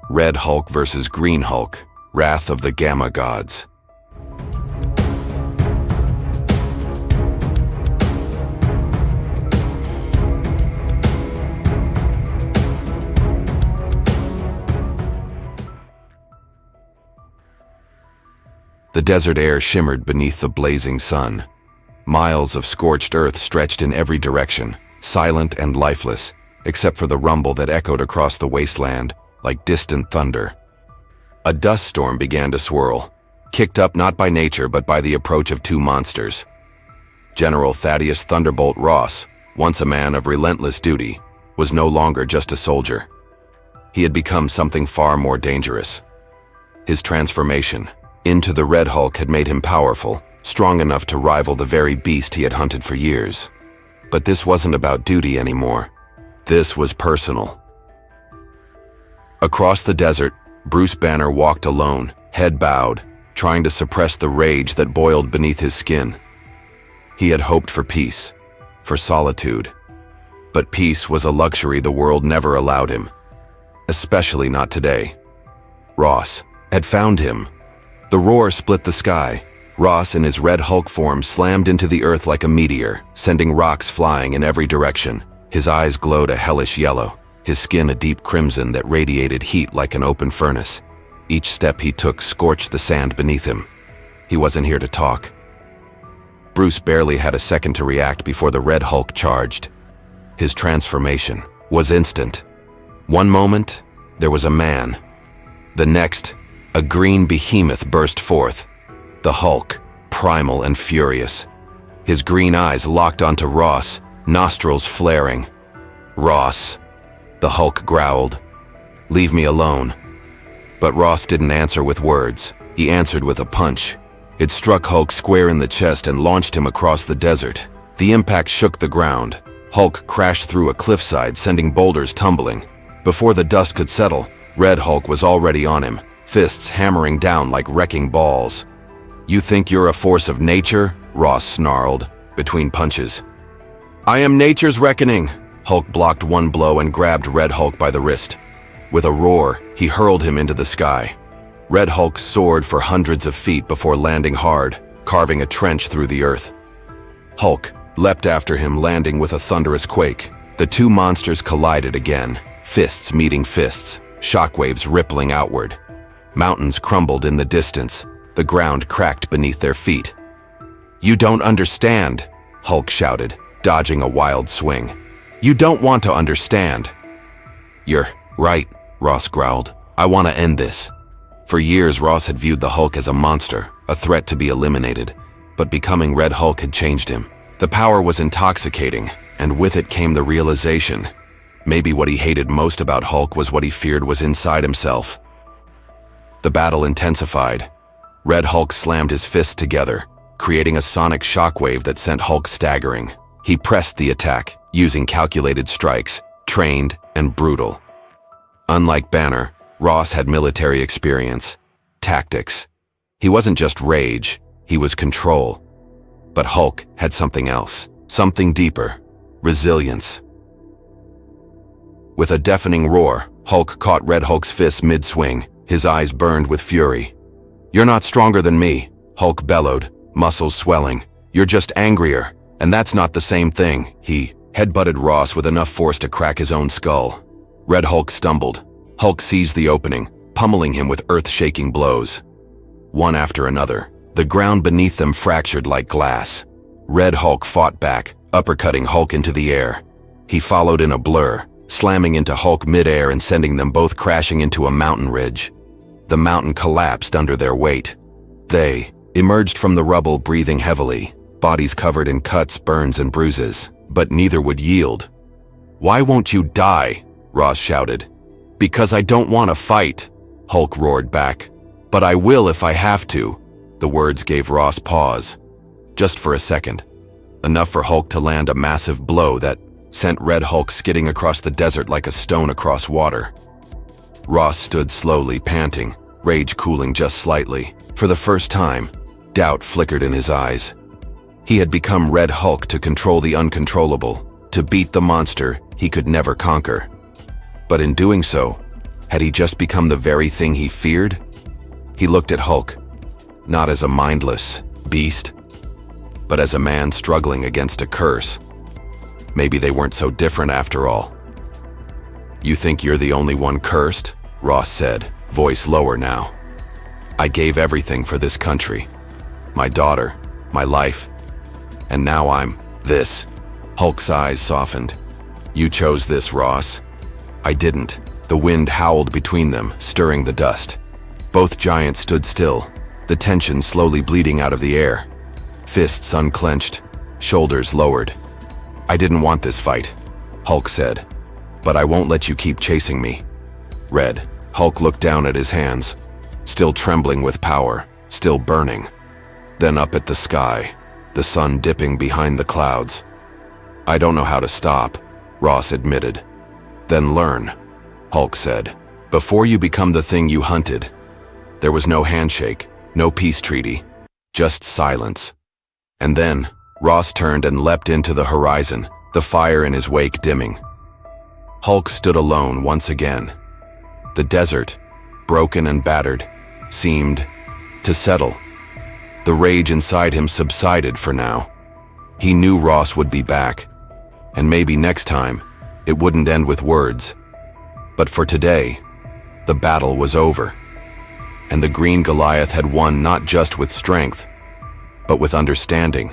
Red Hulk versus Green Hulk, Wrath of the Gamma Gods. The desert air shimmered beneath the blazing sun. Miles of scorched earth stretched in every direction, silent and lifeless, except for the rumble that echoed across the wasteland like distant thunder. A dust storm began to swirl, kicked up not by nature but by the approach of two monsters. General Thaddeus Thunderbolt Ross, once a man of relentless duty, was no longer just a soldier. He had become something far more dangerous. His transformation into the Red Hulk had made him powerful, strong enough to rival the very beast he had hunted for years. But this wasn't about duty anymore. This was personal. Across the desert, Bruce Banner walked alone, head bowed, trying to suppress the rage that boiled beneath his skin. He had hoped for peace, for solitude. But peace was a luxury the world never allowed him. Especially not today. Ross had found him. The roar split the sky. Ross in his Red Hulk form slammed into the earth like a meteor, sending rocks flying in every direction. His eyes glowed a hellish yellow, his skin a deep crimson that radiated heat like an open furnace. Each step he took scorched the sand beneath him. He wasn't here to talk. Bruce barely had a second to react before the Red Hulk charged. His transformation was instant. One moment, there was a man. The next, a green behemoth burst forth. The Hulk, primal and furious. His green eyes locked onto Ross, nostrils flaring. "Ross," the Hulk growled. "Leave me alone." But Ross didn't answer with words. He answered with a punch. It struck Hulk square in the chest and launched him across the desert. The impact shook the ground. Hulk crashed through a cliffside, sending boulders tumbling. Before the dust could settle, Red Hulk was already on him, fists hammering down like wrecking balls. "You think you're a force of nature?" Ross snarled, between punches. "I am nature's reckoning." Hulk blocked one blow and grabbed Red Hulk by the wrist. With a roar, he hurled him into the sky. Red Hulk soared for hundreds of feet before landing hard, carving a trench through the earth. Hulk leapt after him, landing with a thunderous quake. The two monsters collided again, fists meeting fists, shockwaves rippling outward. Mountains crumbled in the distance. The ground cracked beneath their feet. "You don't understand," Hulk shouted, dodging a wild swing. "You don't want to understand." "You're right," Ross growled. "I want to end this." For years, Ross had viewed the Hulk as a monster, a threat to be eliminated. But becoming Red Hulk had changed him. The power was intoxicating, and with it came the realization. Maybe what he hated most about Hulk was what he feared was inside himself. The battle intensified. Red Hulk slammed his fists together, creating a sonic shockwave that sent Hulk staggering. He pressed the attack, using calculated strikes, trained and brutal. Unlike Banner, Ross had military experience, tactics. He wasn't just rage, he was control. But Hulk had something else, something deeper, resilience. With a deafening roar, Hulk caught Red Hulk's fist mid-swing. His eyes burned with fury. "You're not stronger than me," Hulk bellowed, muscles swelling. "You're just angrier, and that's not the same thing." He headbutted Ross with enough force to crack his own skull. Red Hulk stumbled. Hulk seized the opening, pummeling him with earth-shaking blows. One after another, the ground beneath them fractured like glass. Red Hulk fought back, uppercutting Hulk into the air. He followed in a blur, slamming into Hulk mid-air and sending them both crashing into a mountain ridge. The mountain collapsed under their weight. They emerged from the rubble breathing heavily, bodies covered in cuts, burns, and bruises, but neither would yield. "Why won't you die?" Ross shouted. "Because I don't want to fight," Hulk roared back. "But I will if I have to." The words gave Ross pause. Just for a second. Enough for Hulk to land a massive blow that sent Red Hulk skidding across the desert like a stone across water. Ross stood slowly, panting, rage cooling just slightly. For the first time, doubt flickered in his eyes. He had become Red Hulk to control the uncontrollable, to beat the monster he could never conquer. But in doing so, Had he just become the very thing he feared? He looked at Hulk, not as a mindless beast, but as a man struggling against a curse. Maybe they weren't so different after all. "You think you're the only one cursed?" Ross said, voice lower now. "I gave everything for this country. My daughter, my life. And now I'm this." Hulk's eyes softened. "You chose this, Ross." "I didn't." The wind howled between them, stirring the dust. Both giants stood still, the tension slowly bleeding out of the air. Fists unclenched, shoulders lowered. "I didn't want this fight," Hulk said. "But I won't let you keep chasing me." Red. Hulk looked down at his hands, still trembling with power, still burning. Then up at the sky, the sun dipping behind the clouds. "I don't know how to stop," Ross admitted. "Then learn," Hulk said. "Before you become the thing you hunted." There was no handshake, no peace treaty, just silence. And then, Ross turned and leapt into the horizon, the fire in his wake dimming. Hulk stood alone once again. The desert, broken and battered, seemed to settle. The rage inside him subsided for now. He knew Ross would be back, and maybe next time, it wouldn't end with words. But for today, the battle was over. And the green Goliath had won not just with strength, but with understanding.